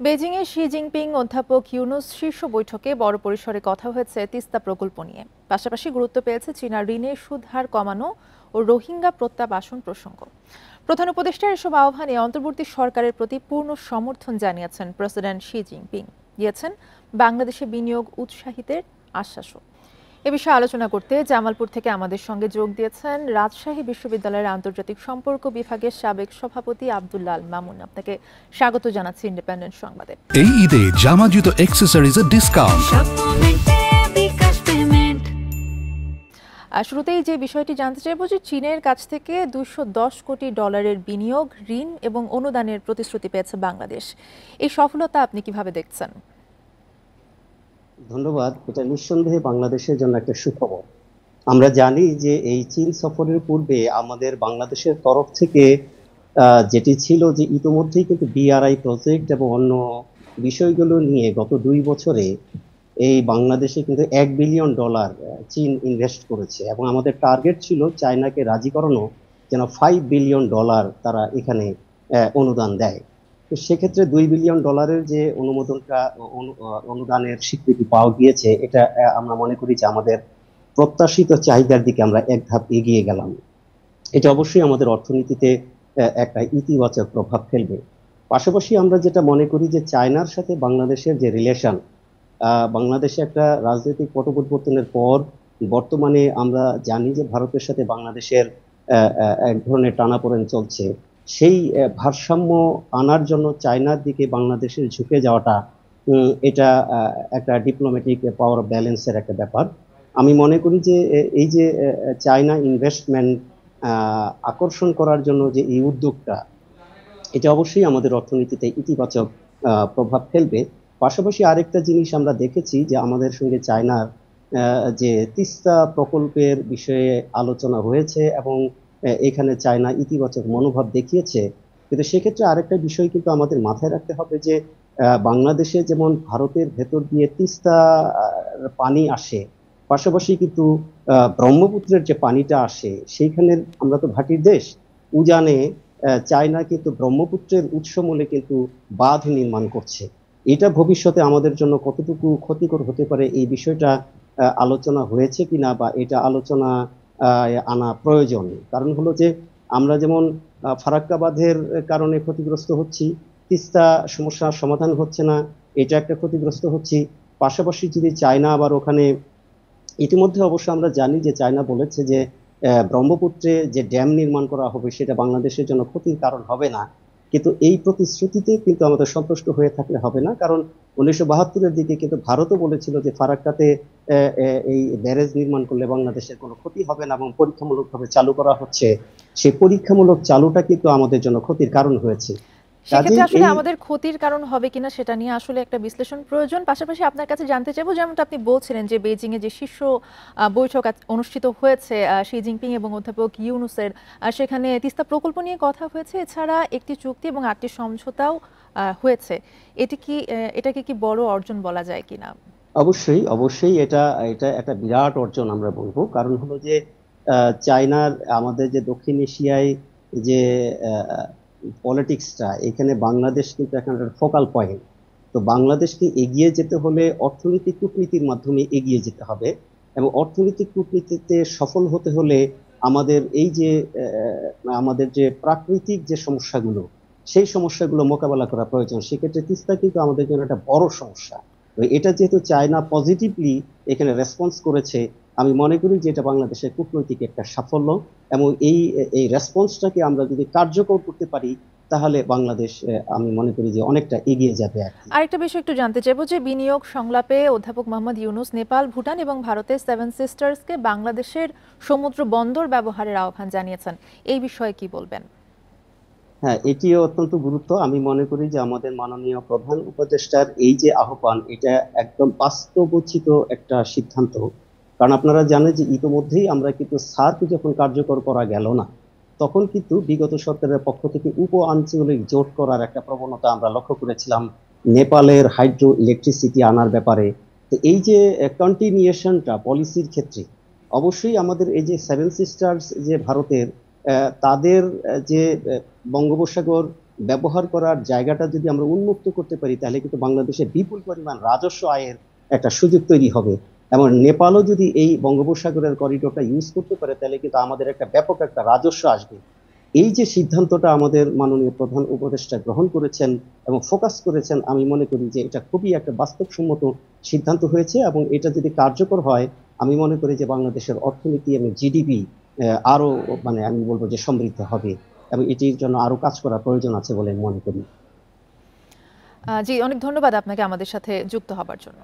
বেজিংয়ে Xi Jinping অধ্যাপক ইউনুস শীর্ষ বৈঠকে বড় পরিসরে কথা হয়েছে তিস্তা প্রকল্প নিয়ে। পাশাপাশি গুরুত্ব পেয়েছে চীনা ঋণের সুদ হার কমানো ও রোহিঙ্গা প্রত্যাবাসন প্রসঙ্গ। প্রধান উপদেষ্টার এসব আহ্বানে অন্তর্বর্তী সরকারের প্রতি পূর্ণ সমর্থন জানিয়েছেন প্রেসিডেন্ট শি জিনপিং। দিয়েছেন বাংলাদেশে বিনিয়োগ উৎসাহিতের আশ্বাসও। এ বিষয়ে আলোচনা করতে জামালপুর থেকে আমাদের সঙ্গে যোগ দিয়েছেন রাজশাহী বিশ্ববিদ্যালয়ের আন্তর্জাতিক সম্পর্ক বিভাগের সাবেক সভাপতি আব্দুল্লাহ আল মামুন। আপনাকে স্বাগত জানাচ্ছি ইন্ডিপেন্ডেন্ট সংবাদে। এই ঈদে জামা জুতো অ্যাক্সেসরিজের ডিসকাউন্ট। শুরুতেই যে বিষয়টি জানতে চাইব যে চীনের কাছ থেকে $210 কোটি বিনিয়োগ, ঋণ এবং অনুদানের প্রতিশ্রুতি পেয়েছে বাংলাদেশ। এই সফলতা আপনি কিভাবে দেখছেন? ধন্যবাদ। এটা নিঃসন্দেহে বাংলাদেশের জন্য একটা সুখবর। আমরা জানি যে এই চীন সফরের পূর্বে আমাদের বাংলাদেশের তরফ থেকে যেটি ছিল যে ইতোমধ্যেই কিন্তু বিআরআই প্রজেক্ট এবং অন্য বিষয়গুলো নিয়ে গত 2 বছরে এই বাংলাদেশে কিন্তু $1 বিলিয়ন চীন ইনভেস্ট করেছে এবং আমাদের টার্গেট ছিল চায়নাকে রাজি করানো যেন $5 বিলিয়ন তারা এখানে অনুদান দেয়। তো সেক্ষেত্রে $2 বিলিয়ন যে অনুদানের স্বীকৃতি পাওয়া গিয়েছে, এটা আমরা মনে করি যে আমাদের প্রত্যাশিত চাহিদার দিকে আমরা এক ধাপ এগিয়ে গেলাম। এটা অবশ্যই আমাদের অর্থনীতিতে একটা ইতিবাচক প্রভাব ফেলবে। পাশাপাশি আমরা যেটা মনে করি যে চায়নার সাথে বাংলাদেশের যে রিলেশন, বাংলাদেশে একটা রাজনৈতিক পট পরিবর্তনের পর বর্তমানে আমরা জানি যে ভারতের সাথে বাংলাদেশের এক ধরনের টানাপোড়েন চলছে। সেই ভারসাম্য আনার জন্য চায়নার দিকে বাংলাদেশের ঝুঁকে যাওয়াটা এটা একটা ডিপ্লোম্যাটিক পাওয়ার ব্যালেন্সের একটা ব্যাপার। আমি মনে করি যে এই যে চায়না ইনভেস্টমেন্ট আকর্ষণ করার জন্য যে এই উদ্যোগটা, এটা অবশ্যই আমাদের অর্থনীতিতে ইতিবাচক প্রভাব ফেলবে। পাশাপাশি আরেকটা জিনিস আমরা দেখেছি যে আমাদের সঙ্গে চায়নার যে তিস্তা প্রকল্পের বিষয়ে আলোচনা হয়েছে এবং এখানে চায়না ইতিবাচক মনোভাব দেখিয়েছে। কিন্তু সেক্ষেত্রে আরেকটা বিষয় কিন্তু আমাদের মাথায় রাখতে হবে যে বাংলাদেশে যেমন ভারতের ভেতর দিয়ে তিস্তা পানি আসে, পাশাপাশি কিন্তু ব্রহ্মপুত্রের যে পানিটা আসে সেইখানের আমরা তো ভাটির দেশ। উজানে চায়না কিন্তু ব্রহ্মপুত্রের উৎসমূলে কিন্তু বাঁধ নির্মাণ করছে। এটা ভবিষ্যতে আমাদের জন্য কতটুকু ক্ষতিকর হতে পারে এই বিষয়টা আলোচনা হয়েছে কিনা বা এটা আলোচনা আনা প্রয়োজন। কারণ হলো যে আমরা যেমন ফারাক্কা বাঁধের কারণে ক্ষতিগ্রস্ত হচ্ছি, তিস্তা সমস্যার সমাধান হচ্ছে না, এটা একটা ক্ষতিগ্রস্ত হচ্ছি। পাশাপাশি যদি চায়না আবার ওখানে, ইতিমধ্যে অবশ্য আমরা জানি যে চায়না বলেছে যে ব্রহ্মপুত্রে যে ড্যাম নির্মাণ করা হবে সেটা বাংলাদেশের জন্য ক্ষতির কারণ হবে না। কিন্তু এই প্রতিশ্রুতিতে কিন্তু আমাদের সন্তুষ্ট হয়ে থাকলে হবে না, কারণ 1972-এর দিকে কিন্তু ভারতও বলেছিল যে ফারাক্কাতে এই ব্যারেজ নির্মাণ করলে বাংলাদেশের কোনো ক্ষতি হবে না এবং পরীক্ষামূলকভাবে চালু করা হচ্ছে। সেই পরীক্ষামূলক চালুটা কিন্তু আমাদের জন্য ক্ষতির কারণ হয়েছে। সেক্ষেত্রে আসলে আমাদের ক্ষতির কারণ হবে কিনা সেটা নিয়ে আসলে একটা বিশ্লেষণ প্রয়োজন। পাশাপাশি আপনার কাছে জানতে চাইবো, যেমনটা আপনি বলছিলেন যে বেইজিং এ যে শীর্ষ বৈঠক অনুষ্ঠিত হয়েছে শি জিনপিং এবং অধ্যাপক ইউনুসের, সেখানে তিস্তা প্রকল্প নিয়ে কথা হয়েছে, এছাড়া একটি চুক্তি এবং 8টি সমঝোতাও হয়েছে। এটাকে কি বড় অর্জন বলা যায় কিনা? অবশ্যই অবশ্যই এটা এটা একটা বিরাট অর্জন আমরা বলবো। কারণ হলো যে চায়নার আমাদের যে দক্ষিণ এশিয়ায় যে পলিটিক্সটা, এখানে বাংলাদেশ কিন্তু এখন একটা ফোকাল পয়েন্ট। তো বাংলাদেশকে এগিয়ে যেতে হলে অর্থনৈতিক কূটনীতির মাধ্যমে এগিয়ে যেতে হবে এবং অর্থনৈতিক কূটনীতিতে সফল হতে হলে আমাদের এই যে আমাদের যে প্রাকৃতিক যে সমস্যাগুলো, সেই সমস্যাগুলো মোকাবেলা করা প্রয়োজন। সেক্ষেত্রে তিস্তা কিন্তু আমাদের জন্য একটা বড় সমস্যা। এটা যেহেতু চায়না পজিটিভলি এখানে রেসপন্স করেছে, আমি মনে করি যে এটা বাংলাদেশের কূটনৈতিক একটা সাফল্য এবং এই এই রেসপন্সটাকে আমরা যদি কার্যকর করতে পারি তাহলে বাংলাদেশ আমি মনে করি যে অনেকটা এগিয়ে যাবে আর কি। আরেকটা বিষয় একটু জানতে চাইবো যে বিনিয়োগ সংলাপে অধ্যাপক মোহাম্মদ ইউনুস নেপাল, ভুটান এবং ভারতের 7 সিস্টার্সকে বাংলাদেশের সমুদ্র বন্দর ব্যবহারের আহ্বান জানিয়েছেন। এই বিষয়ে কি বলবেন? হ্যাঁ, এটিও অত্যন্ত গুরুত্ব। আমি মনে করি যে আমাদের মাননীয় প্রধান উপদেষ্টার এই যে আহ্বান, এটা একদম বাস্তবোচিত একটা সিদ্ধান্ত। কারণ আপনারা জানেন যে ইতোমধ্যেই আমরা কিন্তু সার্ক যখন কার্যকর করা গেল না, তখন কিন্তু বিগত সরকারের পক্ষ থেকে উপ আঞ্চলিক জোট করার একটা প্রবণতা আমরা লক্ষ্য করেছিলাম নেপালের হাইড্রো ইলেকট্রিসিটি আনার ব্যাপারে। তো এই যে কন্টিনিউশনটা পলিসির ক্ষেত্রে অবশ্যই আমাদের এই যে 7 সিস্টার্স যে ভারতের, তাদের যে বঙ্গোপসাগর ব্যবহার করার জায়গাটা যদি আমরা উন্মুক্ত করতে পারি, তাহলে কিন্তু বাংলাদেশে বিপুল পরিমাণ রাজস্ব আয়ের একটা সুযোগ তৈরি হবে। এবং নেপালও যদি এই বঙ্গোপসাগরের করিডোরটা ইউজ করতে পারে, তাহলে কিন্তু আমাদের একটা ব্যাপক একটা রাজস্ব আসবে। এই যে সিদ্ধান্তটা আমাদের মাননীয় প্রধান উপদেষ্টা গ্রহণ করেছেন এবং ফোকাস করেছেন, আমি মনে করি যে এটা খুবই একটা বাস্তবসম্মত সিদ্ধান্ত হয়েছে, এবং এটা যদি কার্যকর হয়, আমি মনে করি যে বাংলাদেশের অর্থনীতি এবং জিডিপি আরো, মানে আমি বলবো যে সমৃদ্ধ হবে, এবং এটির জন্য আরো কাজ করার প্রয়োজন আছে বলে আমি মনে করি। জি, অনেক ধন্যবাদ আপনাকে আমাদের সাথে যুক্ত হবার জন্য।